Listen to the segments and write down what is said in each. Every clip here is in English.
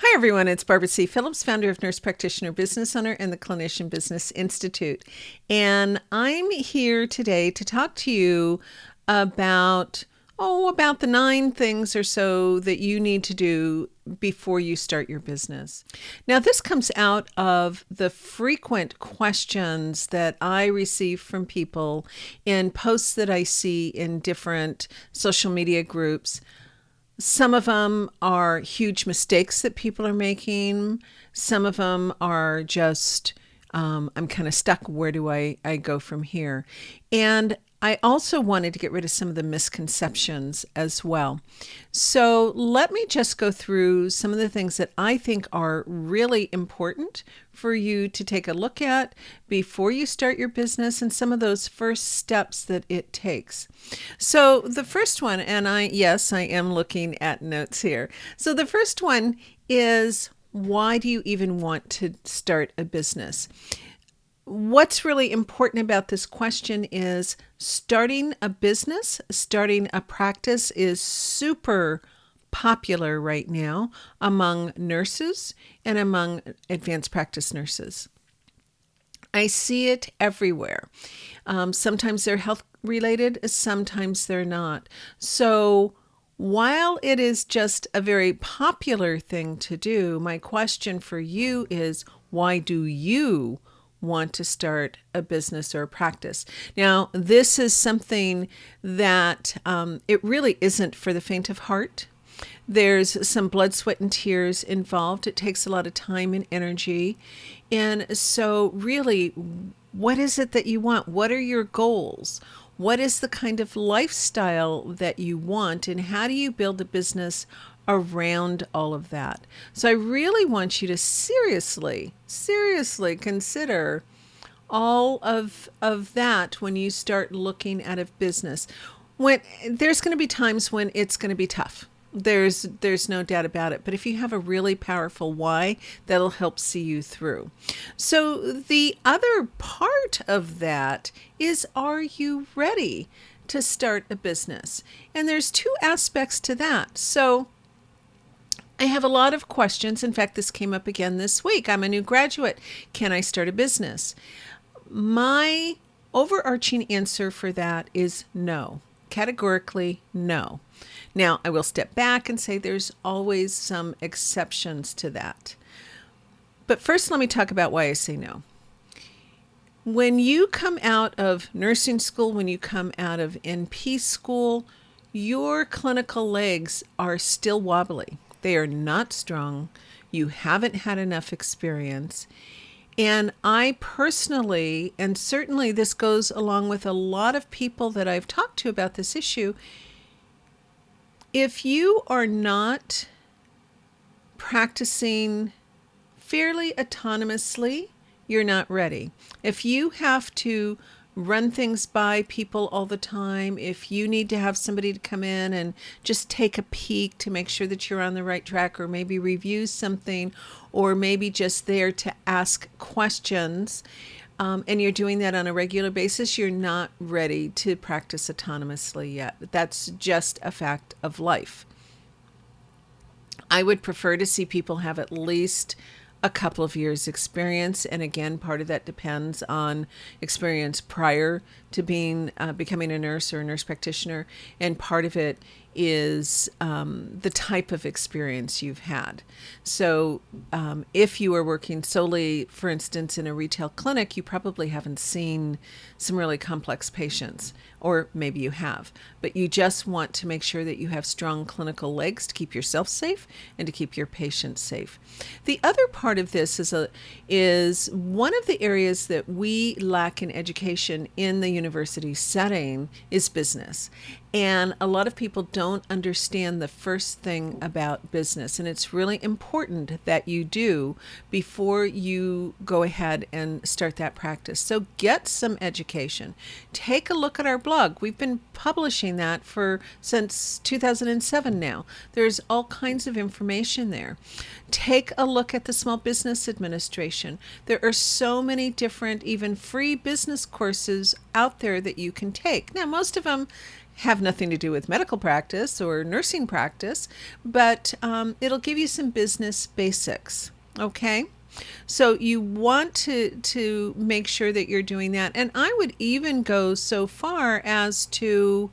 Hi, everyone. It's Barbara C. Phillips, founder of Nurse Practitioner Business Owner and the Clinician Business Institute. And I'm here today to talk to you about, about the 9 things or so that you need to do before you start your business. Now, this comes out of the frequent questions that I receive from people in posts that I see in different social media groups. Some of them are huge mistakes that people are making. Some of them are just, I'm kind of stuck. Where do I go from here? And I also wanted to get rid of some of the misconceptions as well. So let me just go through some of the things that I think are really important for you to take a look at before you start your business and some of those first steps that it takes. So the first one, and I am looking at notes here. So the first one is, why do you even want to start a business? What's really important about this question is starting a business, starting a practice is super popular right now among nurses and among advanced practice nurses. I see it everywhere. Sometimes they're health related, sometimes they're not. So while it is just a very popular thing to do, my question for you is, why do you want to start a business or a practice? Now, this is something that it really isn't for the faint of heart. There's some blood, sweat, and tears involved. It takes a lot of time and energy. And so really, what is it that you want? What are your goals? What is the kind of lifestyle that you want? And how do you build a business around all of that? So I really want you to seriously consider all of that when you start looking at a business. When there's going to be times when it's going to be tough. There's no doubt about it. But if you have a really powerful why, that'll help see you through. So the other part of that is, are you ready to start a business? And there's 2 aspects to that. So I have a lot of questions. In fact, this came up again this week. I'm a new graduate. Can I start a business? My overarching answer for that is no. Categorically, no. Now, I will step back and say there's always some exceptions to that. But first, let me talk about why I say no. When you come out of nursing school, when you come out of NP school, your clinical legs are still wobbly. They are not strong. You haven't had enough experience. And I personally, and certainly this goes along with a lot of people that I've talked to about this issue, if you are not practicing fairly autonomously, you're not ready. If you have to run things by people all the time, if you need to have somebody to come in and just take a peek to make sure that you're on the right track, or maybe review something, or maybe just there to ask questions, and you're doing that on a regular basis, you're not ready to practice autonomously yet. That's just a fact of life. I would prefer to see people have at least a couple of years experience. And again, part of that depends on experience prior to becoming a nurse or a nurse practitioner. And part of it is the type of experience you've had. So if you are working solely, for instance, in a retail clinic, you probably haven't seen some really complex patients, or maybe you have, but you just want to make sure that you have strong clinical legs to keep yourself safe and to keep your patients safe. The other part of this is one of the areas that we lack in education in the university setting is business. And a lot of people don't understand the first thing about business. And it's really important that you do before you go ahead and start that practice. So get some education. Take a look at our blog. We've been publishing that since 2007 now. There's all kinds of information there. Take a look at the Small Business Administration. There are so many different, even free business courses out there that you can take. Now, most of them have nothing to do with medical practice or nursing practice, but it'll give you some business basics. Okay. So you want to make sure that you're doing that. And I would even go so far as to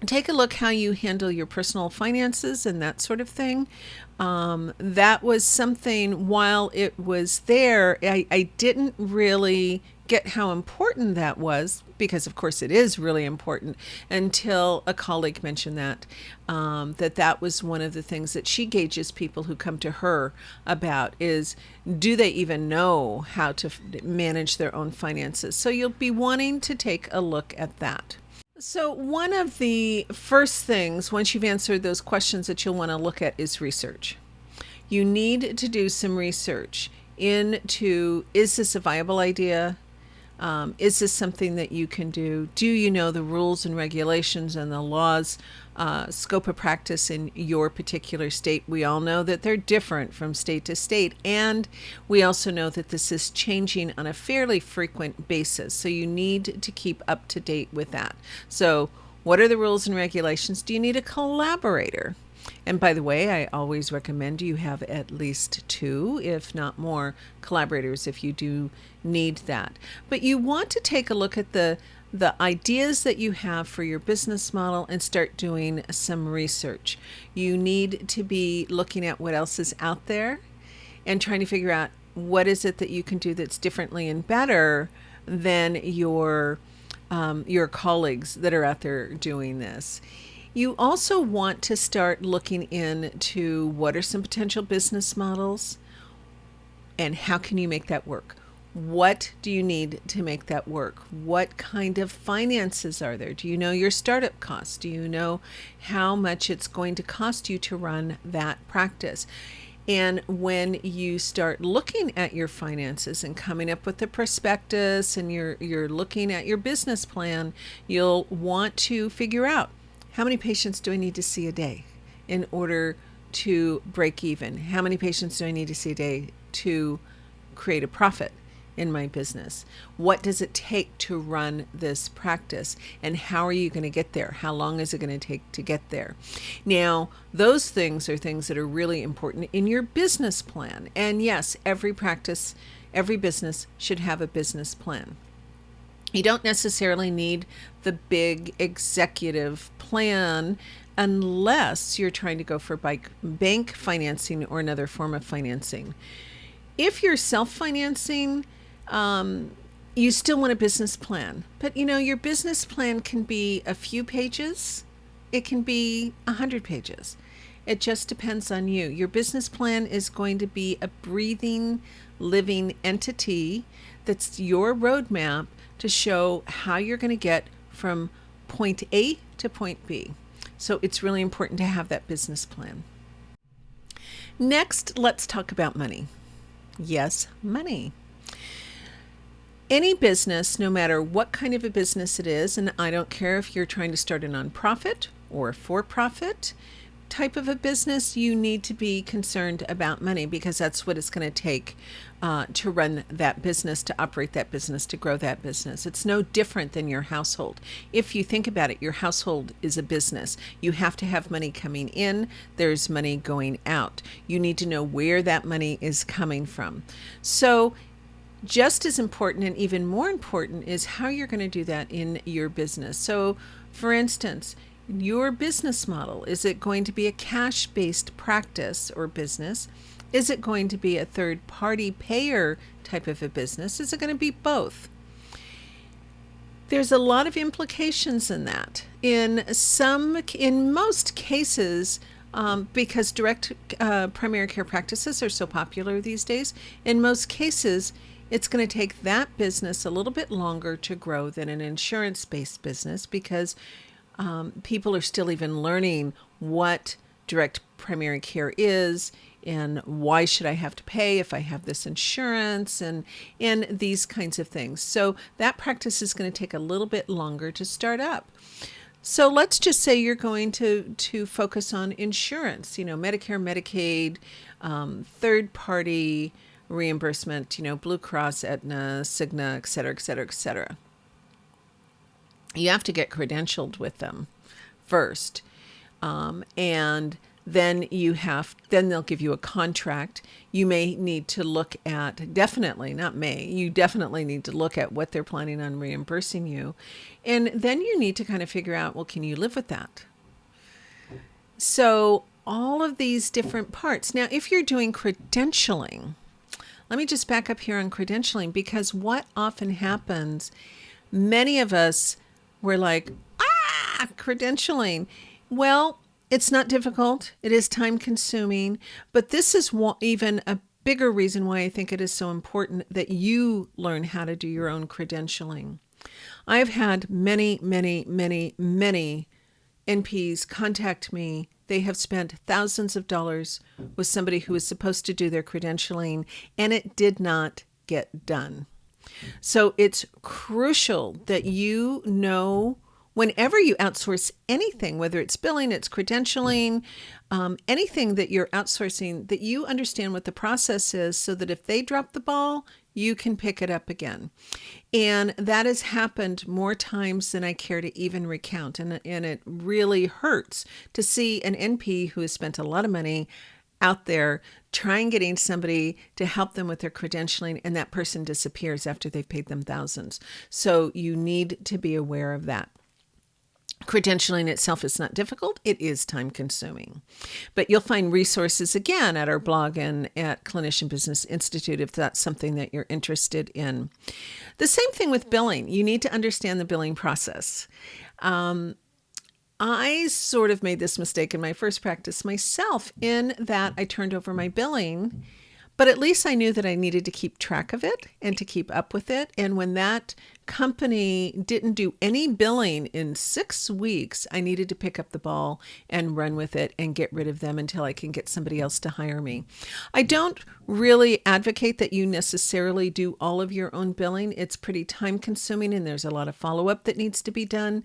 take a look how you handle your personal finances and that sort of thing. That was something, while it was there, I didn't really get how important that was, because of course it is really important, until a colleague mentioned that was one of the things that she gauges people who come to her about, is do they even know how to manage their own finances? So you'll be wanting to take a look at that. So one of the first things, once you've answered those questions, that you'll want to look at is research. You need to do some research into, is this a viable idea? Is this something that you can do? Do you know the rules and regulations and the laws, scope of practice in your particular state? We all know that they're different from state to state, and we also know that this is changing on a fairly frequent basis. So you need to keep up to date with that. So what are the rules and regulations? Do you need a collaborator? And by the way, I always recommend you have at least 2, if not more, collaborators if you do need that. But you want to take a look at the ideas that you have for your business model and start doing some research. You need to be looking at what else is out there and trying to figure out what is it that you can do that's differently and better than your colleagues that are out there doing this. You also want to start looking into what are some potential business models and how can you make that work? What do you need to make that work? What kind of finances are there? Do you know your startup costs? Do you know how much it's going to cost you to run that practice? And when you start looking at your finances and coming up with the prospectus and you're looking at your business plan, you'll want to figure out, how many patients do I need to see a day in order to break even? How many patients do I need to see a day to create a profit in my business? What does it take to run this practice? And how are you going to get there? How long is it going to take to get there? Now, those things are things that are really important in your business plan. And yes, every practice, every business should have a business plan. You don't necessarily need the big executive plan unless you're trying to go for bank financing or another form of financing. If you're self-financing, you still want a business plan. But your business plan can be a few pages. It can be 100 pages. It just depends on you. Your business plan is going to be a breathing, living entity that's your roadmap to show how you're going to get from point A to point B. So it's really important to have that business plan. Next, let's talk about money. Yes, money. Any business, no matter what kind of a business it is, and I don't care if you're trying to start a nonprofit or a for-profit type of a business, you need to be concerned about money, because that's what it's going to take to run that business, to operate that business, to grow that business. It's no different than your household. If you think about it, your household is a business. You have to have money coming in. There's money going out. You need to know where that money is coming from. So just as important, and even more important, is how you're going to do that in your business. So for instance, your business model, is it going to be a cash-based practice or business? Is it going to be a third-party payer type of a business? Is it going to be both? There's a lot of implications in that. In most cases, because direct primary care practices are so popular these days, in most cases, it's going to take that business a little bit longer to grow than an insurance-based business, because people are still even learning what direct primary care is and why should I have to pay if I have this insurance, and these kinds of things. So that practice is going to take a little bit longer to start up. So let's just say you're going to focus on insurance, Medicare, Medicaid, third-party reimbursement, Blue Cross, Aetna, Cigna, et cetera, et cetera, et cetera. You have to get credentialed with them first. And then then they'll give you a contract. You may need to look at, definitely, not may, you definitely need to look at what they're planning on reimbursing you. And then you need to kind of figure out, well, can you live with that? So all of these different parts. Now, if you're doing credentialing, let me just back up here on credentialing, because what often happens, many of us were like, credentialing. Well, it's not difficult. It is time consuming, but this is even a bigger reason why I think it is so important that you learn how to do your own credentialing. I've had many, many, many, many NPs contact me. They have spent thousands of dollars with somebody who was supposed to do their credentialing, and it did not get done. So it's crucial that you know, whenever you outsource anything, whether it's billing, it's credentialing, anything that you're outsourcing, that you understand what the process is so that if they drop the ball, you can pick it up again. And that has happened more times than I care to even recount. And it really hurts to see an NP who has spent a lot of money out there trying getting somebody to help them with their credentialing, and that person disappears after they've paid them thousands. So you need to be aware of that. Credentialing itself is not difficult. It is time consuming. But you'll find resources again at our blog and at Clinician Business Institute if that's something that you're interested in. The same thing with billing. You need to understand the billing process. I sort of made this mistake in my first practice myself, in that I turned over my billing, but at least I knew that I needed to keep track of it and to keep up with it. And when that company didn't do any billing in 6 weeks, I needed to pick up the ball and run with it and get rid of them until I can get somebody else to hire me. I don't really advocate that you necessarily do all of your own billing. It's pretty time consuming, and there's a lot of follow-up that needs to be done.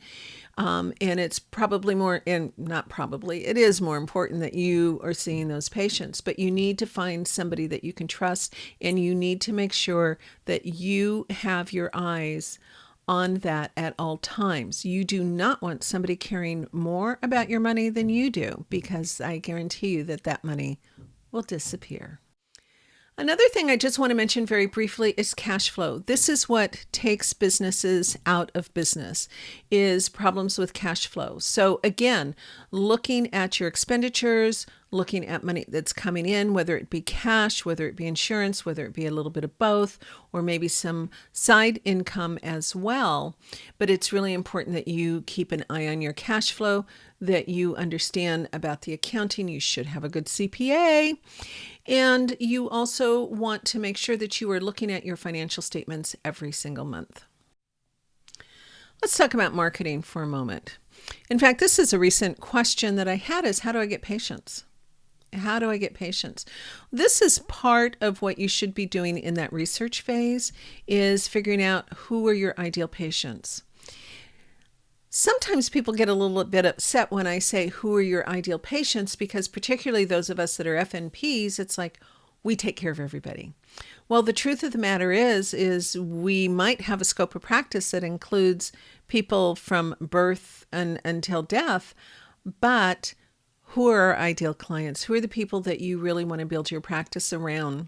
And it's probably more, and not probably, it is more important that you are seeing those patients, but you need to find somebody that you can trust, and you need to make sure that you have your eyes on that at all times. You do not want somebody caring more about your money than you do, because I guarantee you that that money will disappear. Another thing I just want to mention very briefly is cash flow. This is what takes businesses out of business, is problems with cash flow. So again, looking at your expenditures, looking at money that's coming in, whether it be cash, whether it be insurance, whether it be a little bit of both, or maybe some side income as well. But it's really important that you keep an eye on your cash flow, that you understand about the accounting. You should have a good CPA. And you also want to make sure that you are looking at your financial statements every single month. Let's talk about marketing for a moment. In fact, this is a recent question that I had, is how do I get patients? How do I get patients? This is part of what you should be doing in that research phase, is figuring out who are your ideal patients. Sometimes people get a little bit upset when I say, who are your ideal patients? Because particularly those of us that are FNPs, it's like, we take care of everybody. Well, the truth of the matter is we might have a scope of practice that includes people from birth until death, but who are our ideal clients? Who are the people that you really want to build your practice around?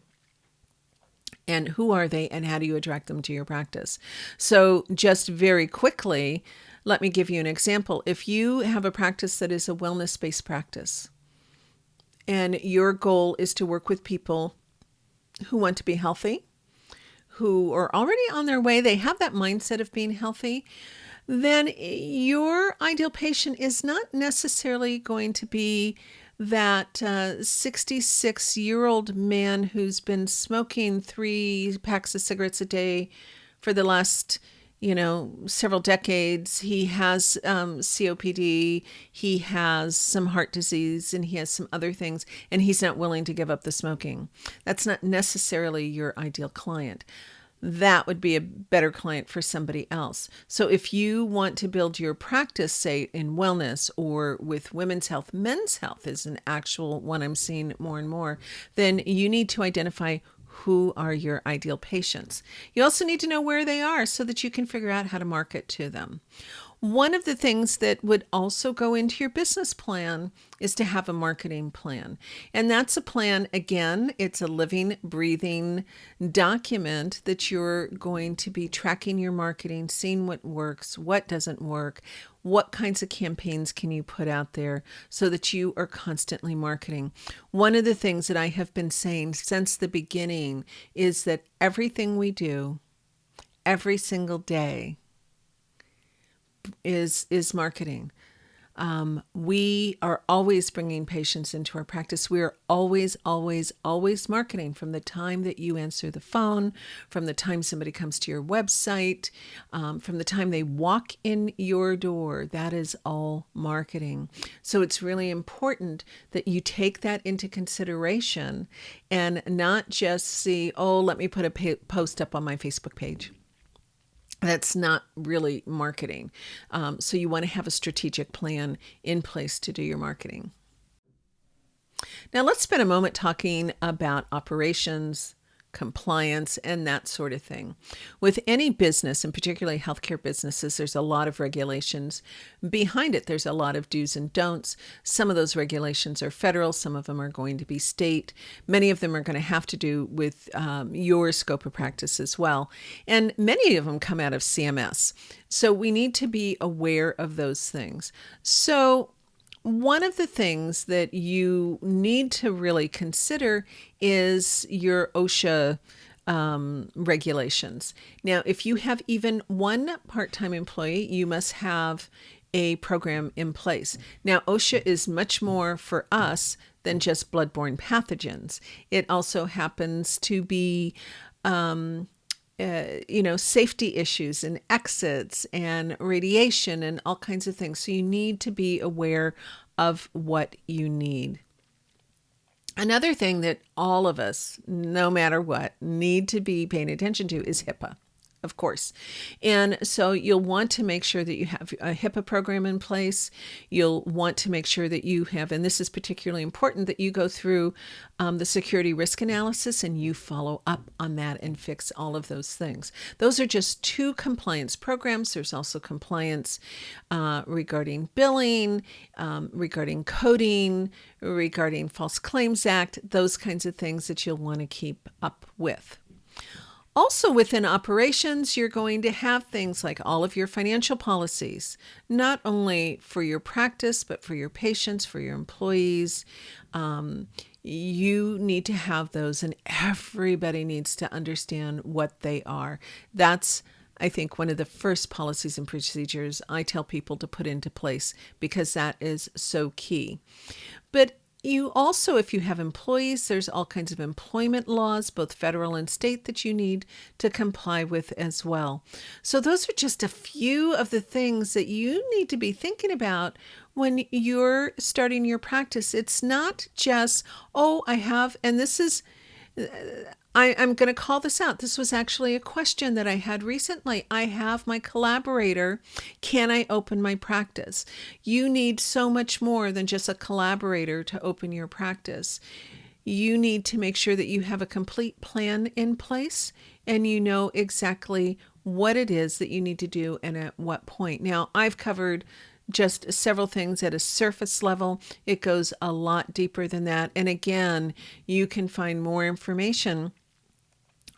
And who are they, and how do you attract them to your practice? So just very quickly, let me give you an example. If you have a practice that is a wellness-based practice, and your goal is to work with people who want to be healthy, who are already on their way, they have that mindset of being healthy, then your ideal patient is not necessarily going to be that 66-year-old man who's been smoking 3 packs of cigarettes a day for the last several decades. He has COPD, he has some heart disease, and he has some other things, and he's not willing to give up the smoking. That's not necessarily your ideal client. That would be a better client for somebody else. So if you want to build your practice, say in wellness or with women's health, men's health is an actual one I'm seeing more and more, then you need to identify who are your ideal patients. You also need to know where they are so that you can figure out how to market to them. One of the things that would also go into your business plan is to have a marketing plan. And that's a plan, again, it's a living, breathing document that you're going to be tracking your marketing, seeing what works, what doesn't work, what kinds of campaigns can you put out there so that you are constantly marketing. One of the things that I have been saying since the beginning is that everything we do every single day is marketing. We are always bringing patients into our practice. We are always, always, always marketing from the time that you answer the phone, from the time somebody comes to your website, from the time they walk in your door. That is all marketing. So it's really important that you take that into consideration and not just see, oh, let me put a post up on my Facebook page. That's not really marketing. So you want to have a strategic plan in place to do your marketing. Now let's spend a moment talking about operations, compliance, and that sort of thing. With any business, and particularly healthcare businesses, there's a lot of regulations. Behind it, there's a lot of do's and don'ts. Some of those regulations are federal. Some of them are going to be state. Many of them are going to have to do with your scope of practice as well. And many of them come out of CMS. So we need to be aware of those things. So one of the things that you need to really consider is your OSHA regulations. Now, if you have even one part-time employee, you must have a program in place. Now, OSHA is much more for us than just bloodborne pathogens. It also happens to be safety issues and exits and radiation and all kinds of things. So you need to be aware of what you need. Another thing that all of us, no matter what, need to be paying attention to is HIPAA, of course. And so you'll want to make sure that you have a HIPAA program in place. You'll want to make sure that you have, and this is particularly important, that you go through the security risk analysis and you follow up on that and fix all of those things. Those are just two compliance programs. There's also compliance regarding billing, regarding coding, regarding False Claims Act, those kinds of things that you'll want to keep up with. Also within operations, you're going to have things like all of your financial policies, not only for your practice, but for your patients, for your employees. You need to have those, and everybody needs to understand what they are. That's, I think, one of the first policies and procedures I tell people to put into place, because that is so key. But you also, if you have employees, there's all kinds of employment laws, both federal and state, that you need to comply with as well. So those are just a few of the things that you need to be thinking about when you're starting your practice. It's not just, oh, I have, and this is, I'm going to call this out. This was actually a question that I had recently. I have my collaborator. Can I open my practice? You need so much more than just a collaborator to open your practice. You need to make sure that you have a complete plan in place and you know exactly what it is that you need to do and at what point. Now, I've covered just several things at a surface level. It goes a lot deeper than that. And again, you can find more information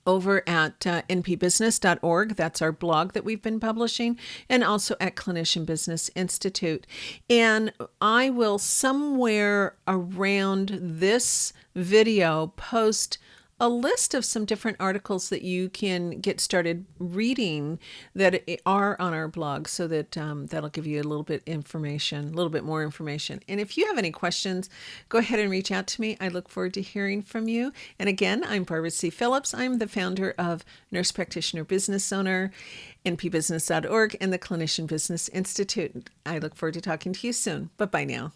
over at npbusiness.org. That's our blog that we've been publishing, and also at Clinician Business Institute. And I will somewhere around this video post a list of some different articles that you can get started reading that are on our blog, so that that'll give you a little bit more information. And if you have any questions, go ahead and reach out to me. I look forward to hearing from you. And again, I'm Barbara C. Phillips. I'm the founder of Nurse Practitioner Business Owner, npbusiness.org, and the Clinician Business Institute. I look forward to talking to you soon. Bye-bye now.